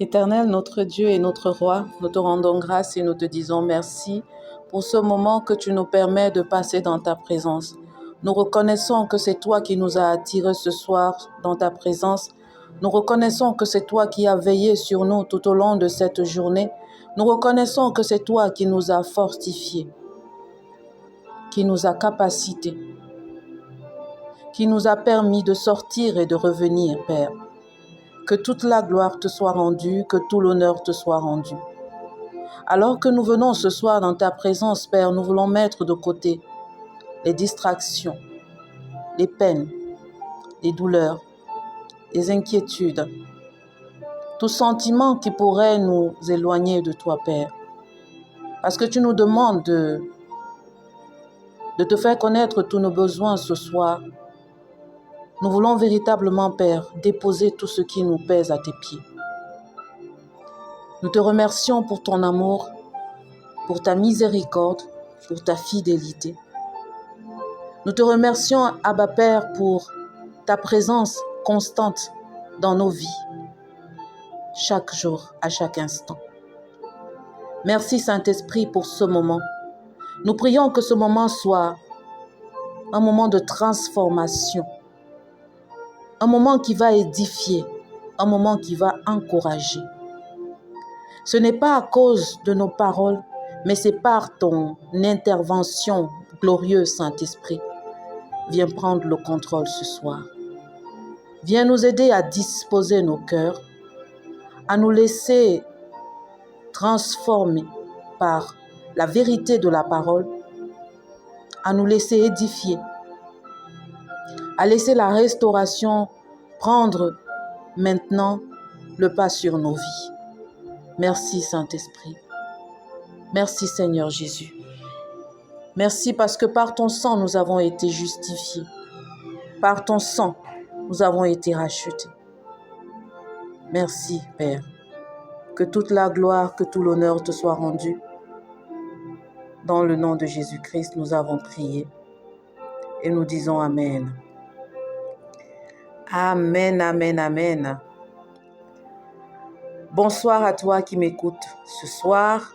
Éternel, notre Dieu et notre Roi, nous te rendons grâce et nous te disons merci pour ce moment que tu nous permets de passer dans ta présence. Nous reconnaissons que c'est toi qui nous as attirés ce soir dans ta présence. Nous reconnaissons que c'est toi qui as veillé sur nous tout au long de cette journée. Nous reconnaissons que c'est toi qui nous as fortifiés, qui nous a capacités, qui nous a permis de sortir et de revenir, Père. Que toute la gloire te soit rendue, que tout l'honneur te soit rendu. Alors que nous venons ce soir dans ta présence, Père, nous voulons mettre de côté les distractions, les peines, les douleurs, les inquiétudes, tout sentiment qui pourrait nous éloigner de toi, Père. Parce que tu nous demandes de te faire connaître tous nos besoins ce soir. Nous voulons véritablement, Père, déposer tout ce qui nous pèse à tes pieds. Nous te remercions pour ton amour, pour ta miséricorde, pour ta fidélité. Nous te remercions, Abba Père, pour ta présence constante dans nos vies, chaque jour, à chaque instant. Merci Saint-Esprit pour ce moment. Nous prions que ce moment soit un moment de transformation, un moment qui va édifier, un moment qui va encourager. Ce n'est pas à cause de nos paroles, mais c'est par ton intervention glorieuse, Saint-Esprit. Viens prendre le contrôle ce soir. Viens nous aider à disposer nos cœurs, à nous laisser transformer par la vérité de la parole, à nous laisser édifier, à laisser la restauration prendre maintenant le pas sur nos vies. Merci Saint-Esprit. Merci Seigneur Jésus. Merci parce que par ton sang, nous avons été justifiés. Par ton sang, nous avons été rachetés. Merci Père. Que toute la gloire, que tout l'honneur te soit rendu. Dans le nom de Jésus-Christ, nous avons prié et nous disons Amen. Amen, amen, amen. Bonsoir à toi qui m'écoutes ce soir.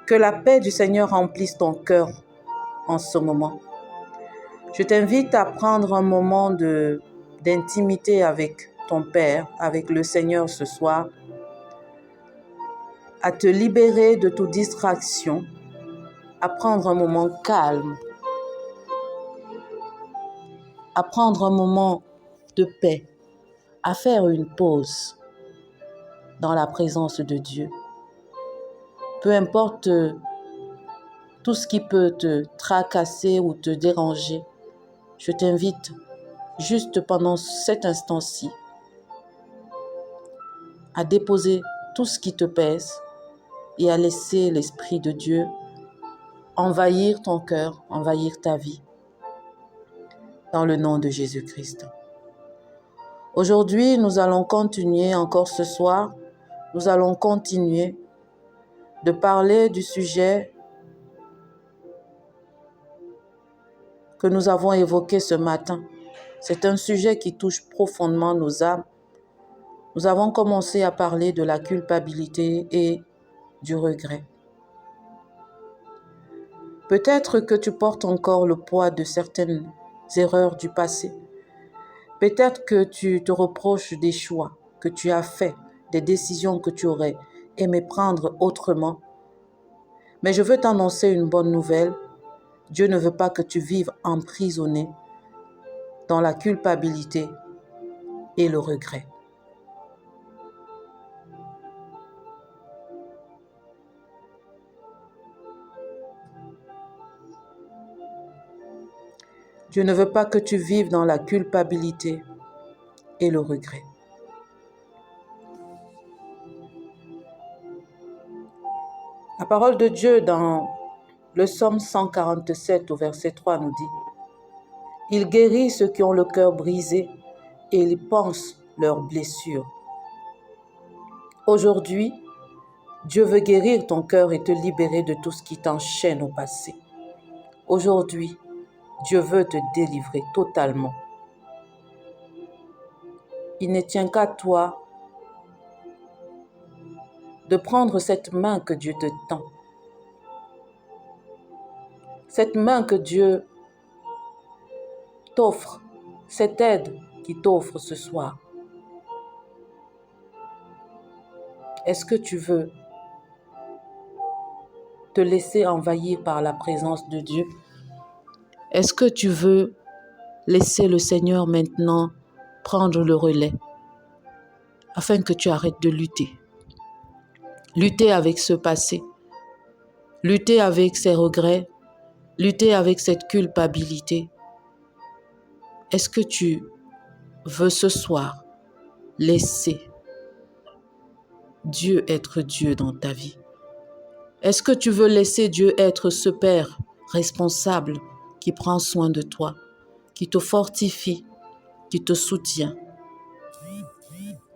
Que la paix du Seigneur remplisse ton cœur en ce moment. Je t'invite à prendre un moment d'intimité avec ton Père, avec le Seigneur ce soir, à te libérer de toute distraction, à prendre un moment calme, à prendre un moment de paix, à faire une pause dans la présence de Dieu. Peu importe tout ce qui peut te tracasser ou te déranger, je t'invite juste pendant cet instant-ci à déposer tout ce qui te pèse et à laisser l'Esprit de Dieu envahir ton cœur, envahir ta vie, dans le nom de Jésus-Christ. Aujourd'hui, nous allons continuer encore ce soir, nous allons continuer de parler du sujet que nous avons évoqué ce matin. C'est un sujet qui touche profondément nos âmes. Nous avons commencé à parler de la culpabilité et du regret. Peut-être que tu portes encore le poids de certaines erreurs du passé. Peut-être que tu te reproches des choix que tu as faits, des décisions que tu aurais aimé prendre autrement. Mais je veux t'annoncer une bonne nouvelle. Dieu ne veut pas que tu vives emprisonné dans la culpabilité et le regret. Dieu ne veut pas que tu vives dans la culpabilité et le regret. La parole de Dieu dans le psaume 147 au verset 3 nous dit « Il guérit ceux qui ont le cœur brisé et il pense leurs blessures. » Aujourd'hui, Dieu veut guérir ton cœur et te libérer de tout ce qui t'enchaîne au passé. Aujourd'hui, Dieu veut te délivrer totalement. Il ne tient qu'à toi de prendre cette main que Dieu te tend, cette main que Dieu t'offre, cette aide qu'il t'offre ce soir. Est-ce que tu veux te laisser envahir par la présence de Dieu? Est-ce que tu veux laisser le Seigneur maintenant prendre le relais afin que tu arrêtes de lutter? Lutter avec ce passé, lutter avec ces regrets, lutter avec cette culpabilité. Est-ce que tu veux ce soir laisser Dieu être Dieu dans ta vie? Est-ce que tu veux laisser Dieu être ce Père responsable qui prend soin de toi, qui te fortifie, qui te soutient?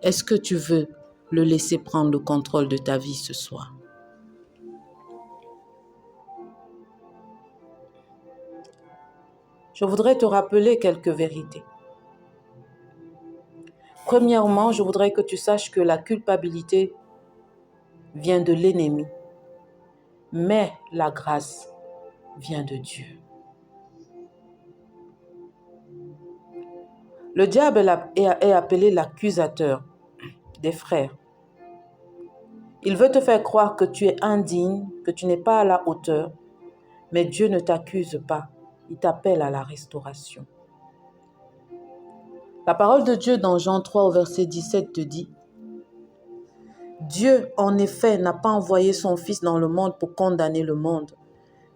Est-ce que tu veux le laisser prendre le contrôle de ta vie ce soir? Je voudrais te rappeler quelques vérités. Premièrement, je voudrais que tu saches que la culpabilité vient de l'ennemi, mais la grâce vient de Dieu. Le diable est appelé l'accusateur des frères. Il veut te faire croire que tu es indigne, que tu n'es pas à la hauteur, mais Dieu ne t'accuse pas, il t'appelle à la restauration. La parole de Dieu dans Jean 3 au verset 17 te dit: Dieu, en effet, n'a pas envoyé son Fils dans le monde pour condamner le monde,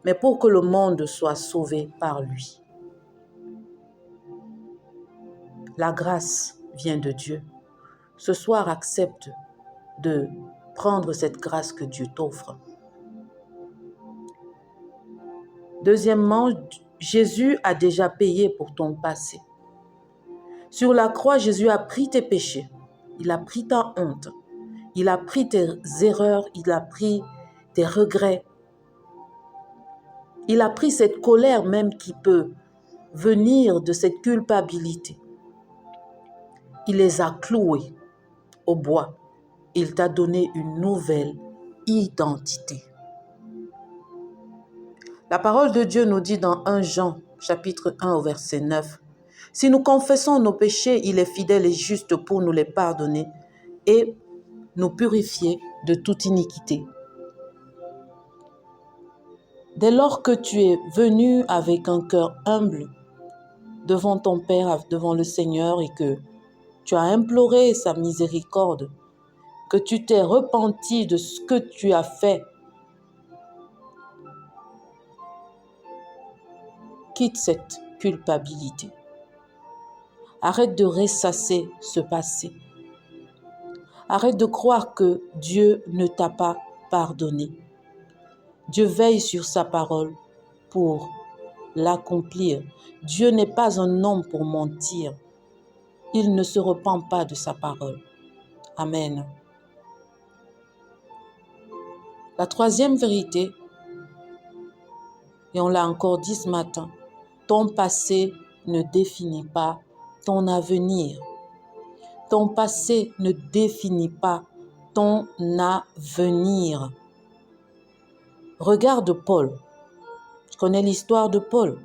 mais pour que le monde soit sauvé par lui. La grâce vient de Dieu. Ce soir, accepte de prendre cette grâce que Dieu t'offre. Deuxièmement, Jésus a déjà payé pour ton passé. Sur la croix, Jésus a pris tes péchés, il a pris ta honte, il a pris tes erreurs, il a pris tes regrets, il a pris cette colère même qui peut venir de cette culpabilité. Il les a cloués au bois. Il t'a donné une nouvelle identité. La parole de Dieu nous dit dans 1 Jean, chapitre 1 au verset 9, « Si nous confessons nos péchés, il est fidèle et juste pour nous les pardonner et nous purifier de toute iniquité. » Dès lors que tu es venu avec un cœur humble devant ton Père, devant le Seigneur, et que tu as imploré sa miséricorde, que tu t'es repenti de ce que tu as fait, quitte cette culpabilité. Arrête de ressasser ce passé. Arrête de croire que Dieu ne t'a pas pardonné. Dieu veille sur sa parole pour l'accomplir. Dieu n'est pas un homme pour mentir. Il ne se repent pas de sa parole. Amen. La troisième vérité, et on l'a encore dit ce matin, ton passé ne définit pas ton avenir. Ton passé ne définit pas ton avenir. Regarde Paul. Tu connais l'histoire de Paul.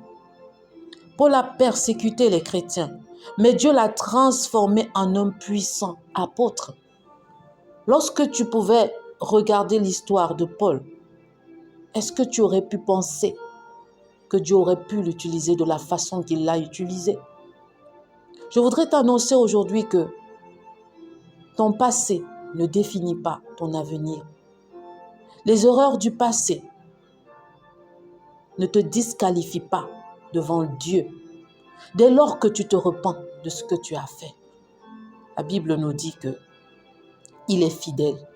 Paul a persécuté les chrétiens, mais Dieu l'a transformé en un puissant apôtre. Lorsque tu pouvais regarder l'histoire de Paul, est-ce que tu aurais pu penser que Dieu aurait pu l'utiliser de la façon qu'il l'a utilisé? Je voudrais t'annoncer aujourd'hui que ton passé ne définit pas ton avenir. Les erreurs du passé ne te disqualifient pas devant Dieu dès lors que tu te repens de ce que tu as fait. La Bible nous dit que il est fidèle,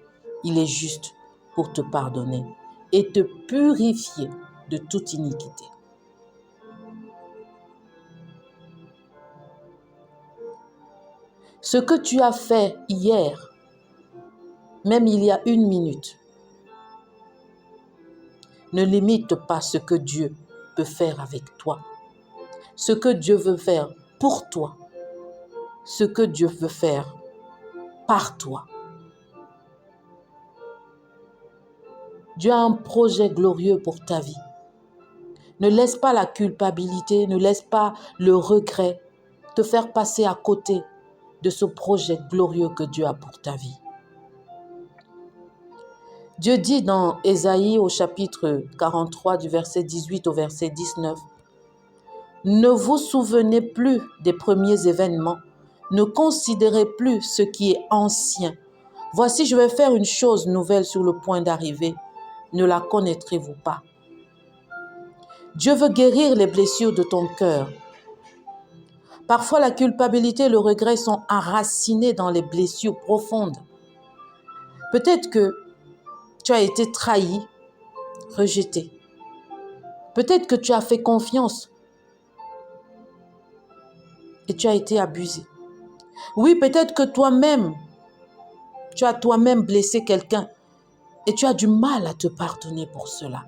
il est juste pour te pardonner et te purifier de toute iniquité. Ce que tu as fait hier, même il y a 1 minute, ne limite pas ce que Dieu peut faire avec toi. Ce que Dieu veut faire pour toi. Ce que Dieu veut faire par toi. Dieu a un projet glorieux pour ta vie. Ne laisse pas la culpabilité, ne laisse pas le regret te faire passer à côté de ce projet glorieux que Dieu a pour ta vie. Dieu dit dans Ésaïe au chapitre 43 du verset 18 au verset 19, « Ne vous souvenez plus des premiers événements, ne considérez plus ce qui est ancien. Voici, je vais faire une chose nouvelle sur le point d'arriver. Ne la connaîtrez-vous pas? » Dieu veut guérir les blessures de ton cœur. Parfois, la culpabilité et le regret sont enracinés dans les blessures profondes. Peut-être que tu as été trahi, rejeté. Peut-être que tu as fait confiance et tu as été abusé. Oui, peut-être que toi-même, tu as toi-même blessé quelqu'un et tu as du mal à te pardonner pour cela.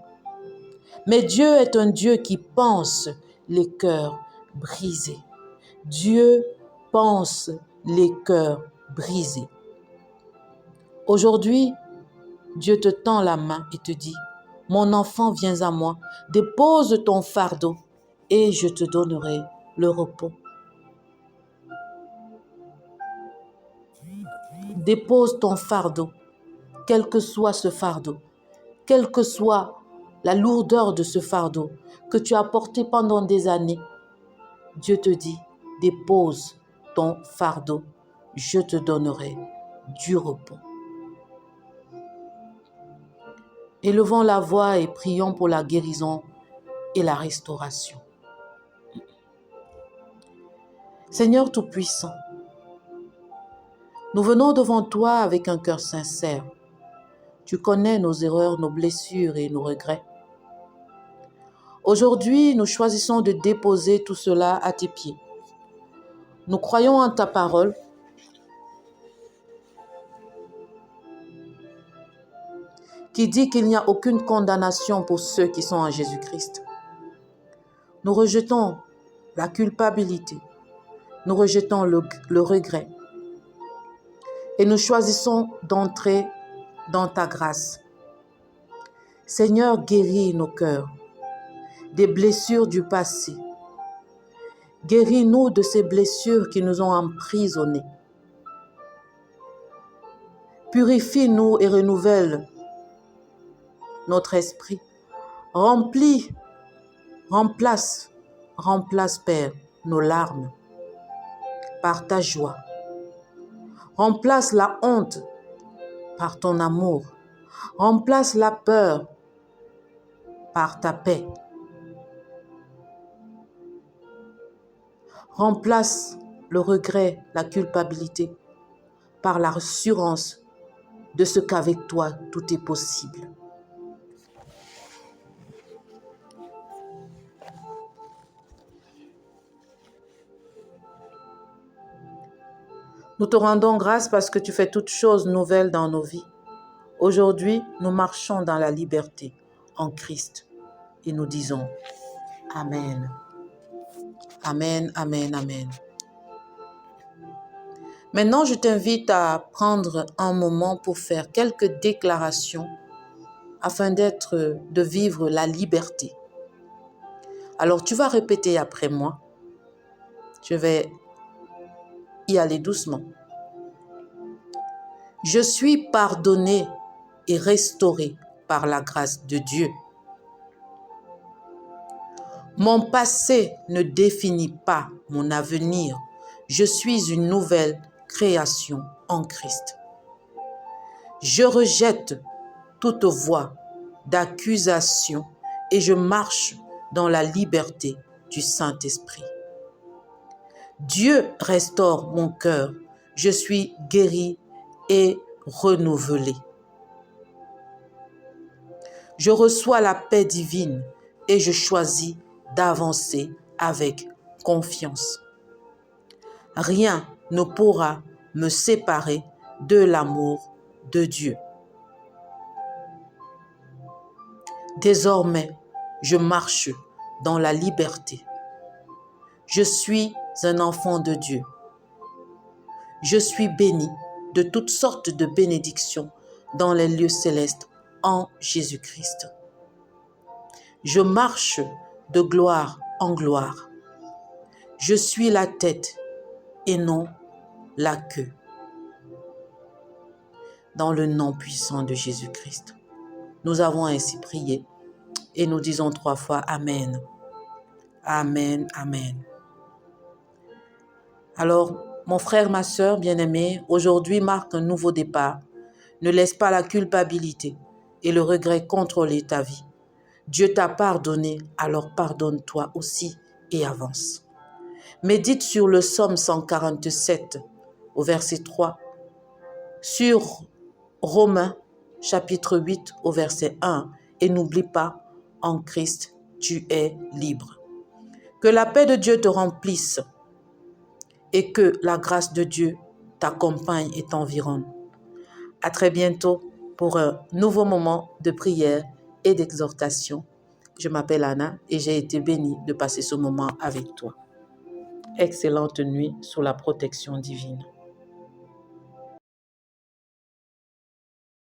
Mais Dieu est un Dieu qui pense les cœurs brisés. Dieu pense les cœurs brisés. Aujourd'hui, Dieu te tend la main et te dit, « Mon enfant, viens à moi, dépose ton fardeau et je te donnerai le repos. » Dépose ton fardeau, quel que soit ce fardeau, quelle que soit la lourdeur de ce fardeau que tu as porté pendant des années. Dieu te dit, dépose ton fardeau, je te donnerai du repos. Élevons la voix et prions pour la guérison et la restauration. Seigneur Tout-Puissant, nous venons devant toi avec un cœur sincère. Tu connais nos erreurs, nos blessures et nos regrets. Aujourd'hui, nous choisissons de déposer tout cela à tes pieds. Nous croyons en ta parole qui dit qu'il n'y a aucune condamnation pour ceux qui sont en Jésus-Christ. Nous rejetons la culpabilité, nous rejetons le regret et nous choisissons d'entrer dans ta grâce. Seigneur, guéris nos cœurs des blessures du passé. Guéris-nous de ces blessures qui nous ont emprisonnés. Purifie-nous et renouvelle notre esprit. Remplace, Père, nos larmes par ta joie. Remplace la honte par ton amour. Remplace la peur par ta paix. Remplace le regret, la culpabilité par l'assurance de ce qu'avec toi, tout est possible. Nous te rendons grâce parce que tu fais toutes choses nouvelles dans nos vies. Aujourd'hui, nous marchons dans la liberté en Christ et nous disons Amen. Amen, amen, amen. Maintenant, je t'invite à prendre un moment pour faire quelques déclarations afin de vivre la liberté. Alors, tu vas répéter après moi. Je vais y aller doucement. Je suis pardonné et restauré par la grâce de Dieu. Mon passé ne définit pas mon avenir. Je suis une nouvelle création en Christ. Je rejette toute voie d'accusation et je marche dans la liberté du Saint-Esprit. Dieu restaure mon cœur. Je suis guéri et renouvelé. Je reçois la paix divine et je choisis d'avancer avec confiance. Rien ne pourra me séparer de l'amour de Dieu. Désormais, je marche dans la liberté. Je suis un enfant de Dieu. Je suis béni de toutes sortes de bénédictions dans les lieux célestes en Jésus-Christ. Je marche de gloire en gloire. Je suis la tête et non la queue. Dans le nom puissant de Jésus-Christ. Nous avons ainsi prié et nous disons 3 fois Amen. Amen, Amen. Alors, mon frère, ma sœur bien-aimée, aujourd'hui marque un nouveau départ. Ne laisse pas la culpabilité et le regret contrôler ta vie. Dieu t'a pardonné, alors pardonne-toi aussi et avance. Médite sur le psaume 147 au verset 3, sur Romains chapitre 8 au verset 1 et n'oublie pas, en Christ, tu es libre. Que la paix de Dieu te remplisse et que la grâce de Dieu t'accompagne et t'environne. À très bientôt pour un nouveau moment de prière et d'exhortation. Je m'appelle Anna et j'ai été bénie de passer ce moment avec toi. Excellente nuit sous la protection divine.